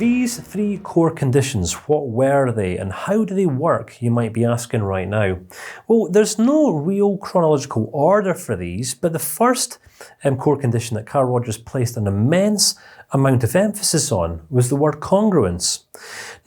These three core conditions, what were they and how do they work, you might be asking right now. Well, there's no real chronological order for these, but the first core condition that Carl Rogers placed an immense amount of emphasis on was the word congruence.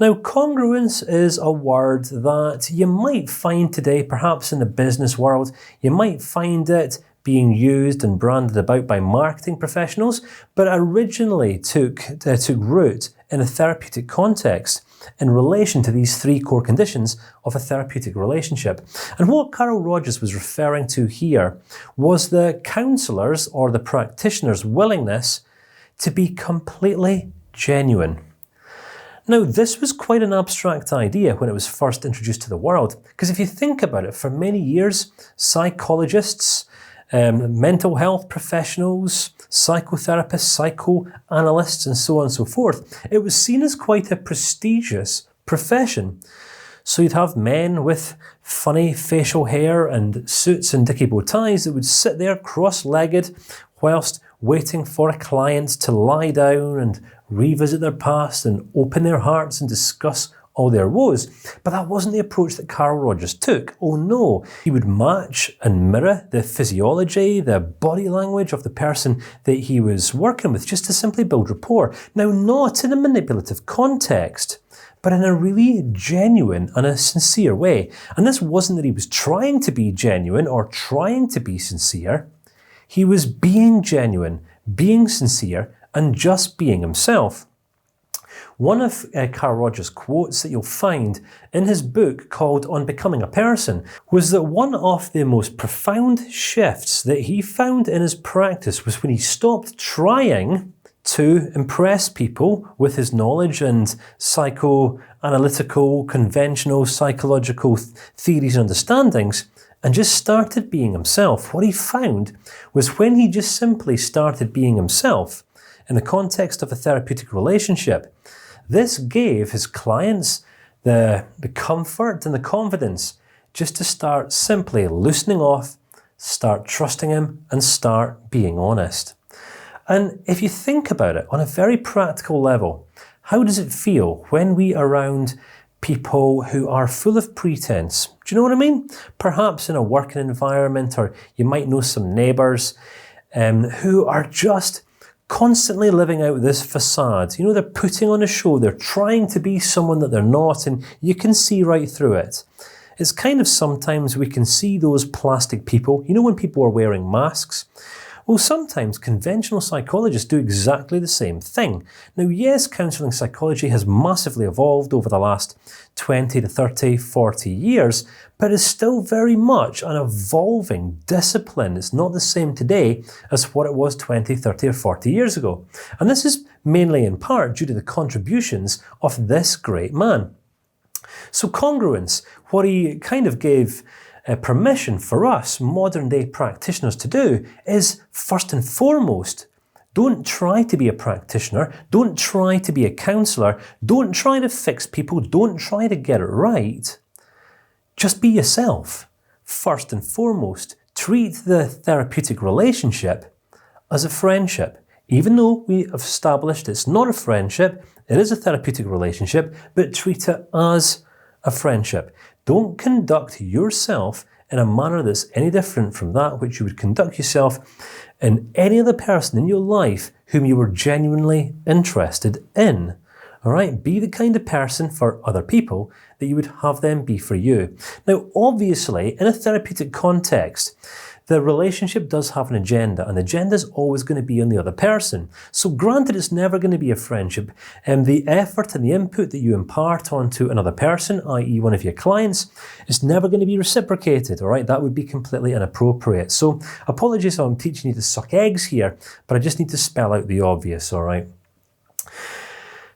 Now, congruence is a word that you might find today, perhaps in the business world. You might find it being used and branded about by marketing professionals, but originally took root in a therapeutic context in relation to these three core conditions of a therapeutic relationship. And what Carl Rogers was referring to here was the counsellor's or the practitioner's willingness to be completely genuine. Now, this was quite an abstract idea when it was first introduced to the world, because if you think about it, for many years, psychologists, mental health professionals, psychotherapists, psychoanalysts, and so on and so forth, it was seen as quite a prestigious profession. So you'd have men with funny facial hair and suits and dicky bow ties that would sit there cross-legged whilst waiting for a client to lie down and revisit their past and open their hearts and discuss all their woes. But that wasn't the approach that Carl Rogers took. Oh no, he would match and mirror the physiology, the body language of the person that he was working with, just to simply build rapport. Now, not in a manipulative context, but in a really genuine and a sincere way. And this wasn't that he was trying to be genuine or trying to be sincere. He was being genuine, being sincere, and just being himself. One of Carl Rogers' quotes that you'll find in his book called On Becoming a Person was that one of the most profound shifts that he found in his practice was when he stopped trying to impress people with his knowledge and psychoanalytical, conventional, psychological theories and understandings, and just started being himself. What he found was when he just simply started being himself in the context of a therapeutic relationship, this gave his clients the comfort and the confidence just to start simply loosening off, start trusting him, and start being honest. And if you think about it on a very practical level, how does it feel when we are around people who are full of pretense? Do you know what I mean? Perhaps in a working environment, or you might know some neighbours who are just constantly living out this facade. You know, they're putting on a show, they're trying to be someone that they're not, and you can see right through it. It's kind of sometimes we can see those plastic people. You know, when people are wearing masks? Well, sometimes conventional psychologists do exactly the same thing. Now, yes, counselling psychology has massively evolved over the last 20 to 30, 40 years, but it's still very much an evolving discipline. It's not the same today as what it was 20, 30, or 40 years ago. And this is mainly in part due to the contributions of this great man. So congruence, what he kind of gave permission for us modern day practitioners to do is, first and foremost, don't try to be a practitioner, don't try to be a counsellor, don't try to fix people, don't try to get it right. Just be yourself. First and foremost, treat the therapeutic relationship as a friendship. Even though we have established it's not a friendship, it is a therapeutic relationship, but treat it as a friendship. Don't conduct yourself in a manner that's any different from that which you would conduct yourself in any other person in your life whom you were genuinely interested in. All right, be the kind of person for other people that you would have them be for you. Now, obviously, in a therapeutic context, the relationship does have an agenda, and the agenda is always going to be on the other person. So granted, it's never going to be a friendship, and the effort and the input that you impart onto another person, i.e. one of your clients, is never going to be reciprocated, all right? That would be completely inappropriate. So apologies if I'm teaching you to suck eggs here, but I just need to spell out the obvious, all right?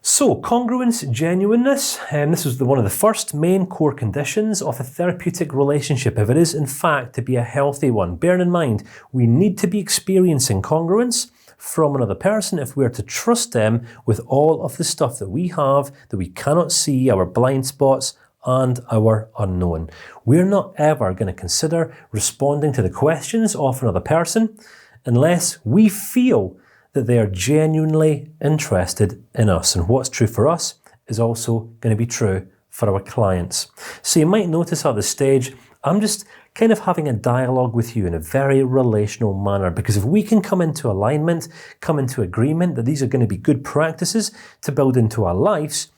So, congruence, genuineness, and this is one of the first main core conditions of a therapeutic relationship, if it is in fact to be a healthy one. Bearing in mind, we need to be experiencing congruence from another person if we are to trust them with all of the stuff that we have, that we cannot see, our blind spots, and our unknown. We're not ever going to consider responding to the questions of another person unless we feel that they are genuinely interested in us. And what's true for us is also going to be true for our clients. So you might notice at this stage, I'm just kind of having a dialogue with you in a very relational manner, because if we can come into alignment, come into agreement that these are going to be good practices to build into our lives,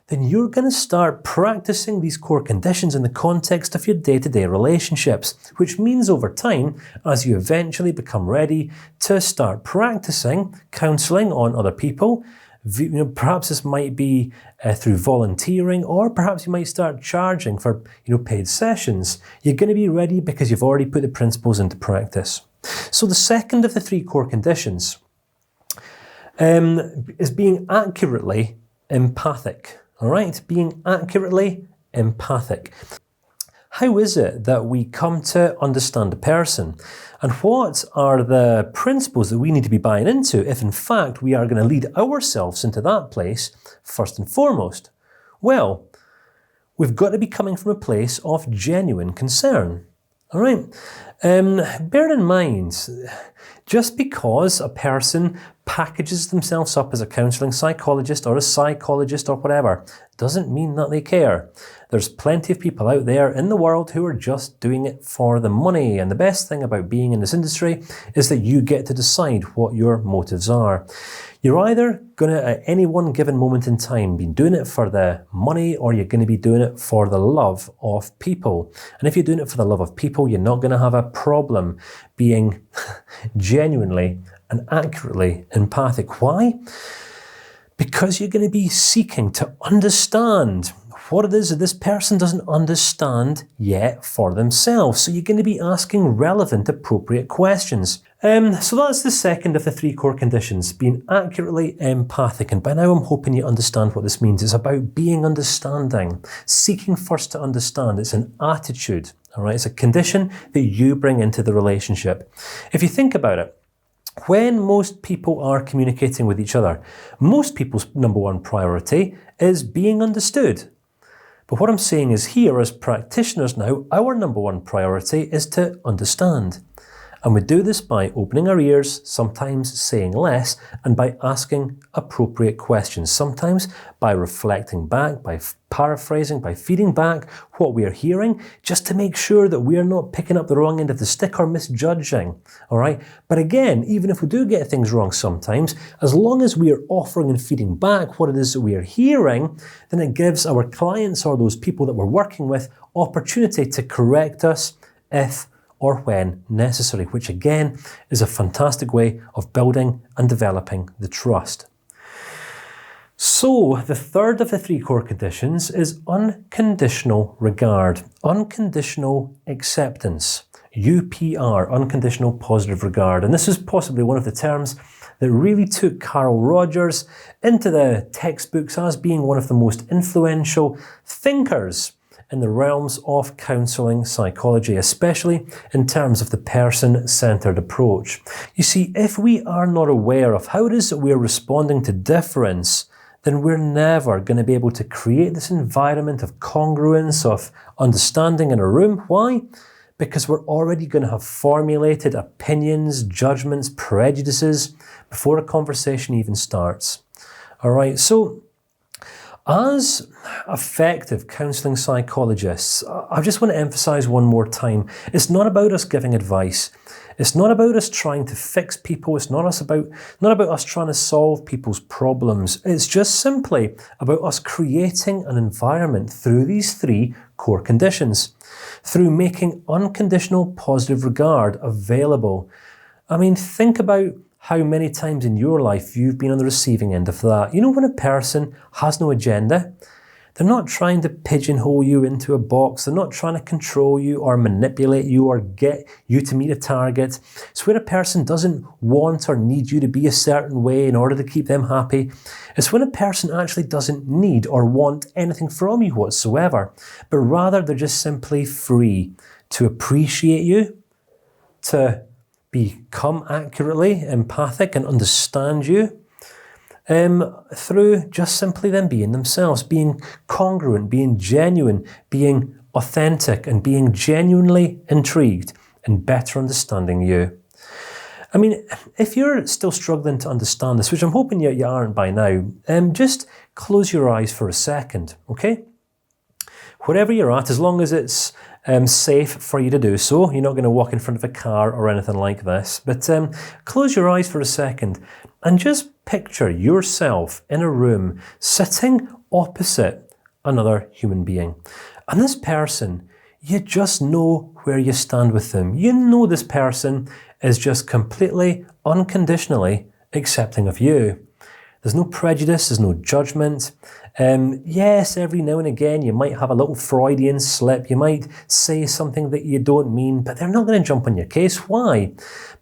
then you're going to start practicing these core conditions in the context of your day-to-day relationships, which means over time, as you eventually become ready to start practicing counselling on other people, perhaps this might be through volunteering, or perhaps you might start charging for paid sessions. You're going to be ready because you've already put the principles into practice. So the second of the three core conditions is being accurately empathic. All right, being accurately empathic. How is it that we come to understand a person? And what are the principles that we need to be buying into if in fact we are going to lead ourselves into that place first and foremost? Well, we've got to be coming from a place of genuine concern. All right? Bear in mind, just because a person packages themselves up as a counselling psychologist or a psychologist or whatever, doesn't mean that they care. There's plenty of people out there in the world who are just doing it for the money. And the best thing about being in this industry is that you get to decide what your motives are. You're either going to, at any one given moment in time, be doing it for the money, or you're going to be doing it for the love of people. And if you're doing it for the love of people, you're not going to have a problem being genuinely and accurately empathic. Why? Because you're going to be seeking to understand what it is that this person doesn't understand yet for themselves. So you're going to be asking relevant, appropriate questions. So that's the second of the three core conditions, being accurately empathic. And by now I'm hoping you understand what this means. It's about being understanding, seeking first to understand. It's an attitude, all right? It's a condition that you bring into the relationship. If you think about it, when most people are communicating with each other, most people's number one priority is being understood. But what I'm saying is here, as practitioners now, our number one priority is to understand. And we do this by opening our ears, sometimes saying less, and by asking appropriate questions, sometimes by reflecting back, by paraphrasing, by feeding back what we are hearing, just to make sure that we are not picking up the wrong end of the stick or misjudging. All right? But again, even if we do get things wrong sometimes, as long as we are offering and feeding back what it is that we are hearing, then it gives our clients or those people that we're working with opportunity to correct us if or when necessary, which again is a fantastic way of building and developing the trust. So the third of the three core conditions is unconditional regard, unconditional acceptance, UPR, unconditional positive regard. And this is possibly one of the terms that really took Carl Rogers into the textbooks as being one of the most influential thinkers in the realms of counselling psychology, especially in terms of the person-centered approach. You see, if we are not aware of how it is that we are responding to difference, then we're never going to be able to create this environment of congruence, of understanding in a room. Why? Because we're already going to have formulated opinions, judgments, prejudices before a conversation even starts. All right, so as effective counselling psychologists, I just want to emphasize one more time, it's not about us giving advice. It's not about us trying to fix people. It's not about us trying to solve people's problems. It's just simply about us creating an environment through these three core conditions, through making unconditional positive regard available. I mean, think about how many times in your life you've been on the receiving end of that. You know, when a person has no agenda, they're not trying to pigeonhole you into a box. They're not trying to control you or manipulate you or get you to meet a target. It's when a person doesn't want or need you to be a certain way in order to keep them happy. It's when a person actually doesn't need or want anything from you whatsoever, but rather they're just simply free to appreciate you, to become accurately empathic and understand you, through just simply them being themselves, being congruent, being genuine, being authentic, and being genuinely intrigued in better understanding you. I mean, if you're still struggling to understand this, which I'm hoping you aren't by now, just close your eyes for a second, okay? Wherever you're at, as long as it's safe for you to do so, you're not going to walk in front of a car or anything like this, but close your eyes for a second and just picture yourself in a room sitting opposite another human being. And this person, you just know where you stand with them. You know this person is just completely, unconditionally accepting of you. There's no prejudice, there's no judgment. Yes, every now and again you might have a little Freudian slip, you might say something that you don't mean, but they're not going to jump on your case. Why?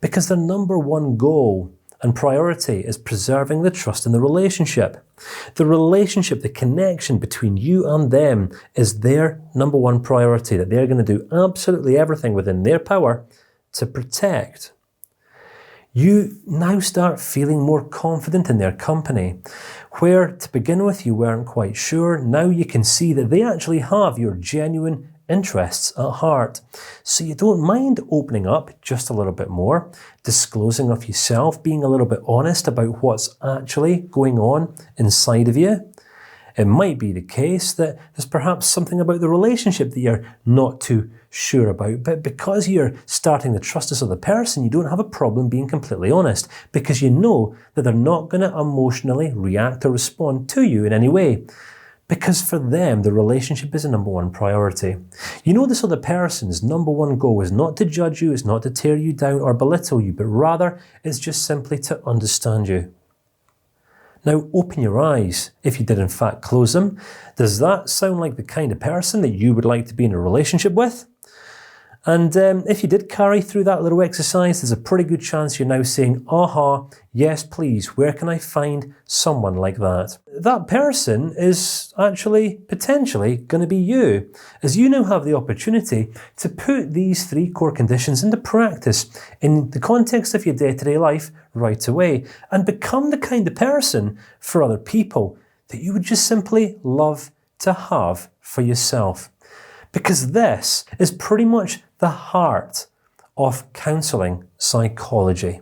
Because their number one goal and priority is preserving the trust in the relationship. The relationship, the connection between you and them is their number one priority, that they're going to do absolutely everything within their power to protect. You now start feeling more confident in their company, where to begin with you weren't quite sure. Now you can see that they actually have your genuine interests at heart. So you don't mind opening up just a little bit more, disclosing of yourself, being a little bit honest about what's actually going on inside of you. It might be the case that there's perhaps something about the relationship that you're not too sure about, but because you're starting to trust this other person, you don't have a problem being completely honest, because you know that they're not going to emotionally react or respond to you in any way. Because for them, the relationship is a number one priority. You know this other person's number one goal is not to judge you, it's not to tear you down or belittle you, but rather it's just simply to understand you. Now open your eyes, if you did in fact close them. Does that sound like the kind of person that you would like to be in a relationship with? And if you did carry through that little exercise, there's a pretty good chance you're now saying, aha, yes please, where can I find someone like that? That person is actually potentially going to be you, as you now have the opportunity to put these three core conditions into practice in the context of your day-to-day life right away, and become the kind of person for other people that you would just simply love to have for yourself. Because this is pretty much the heart of counselling psychology.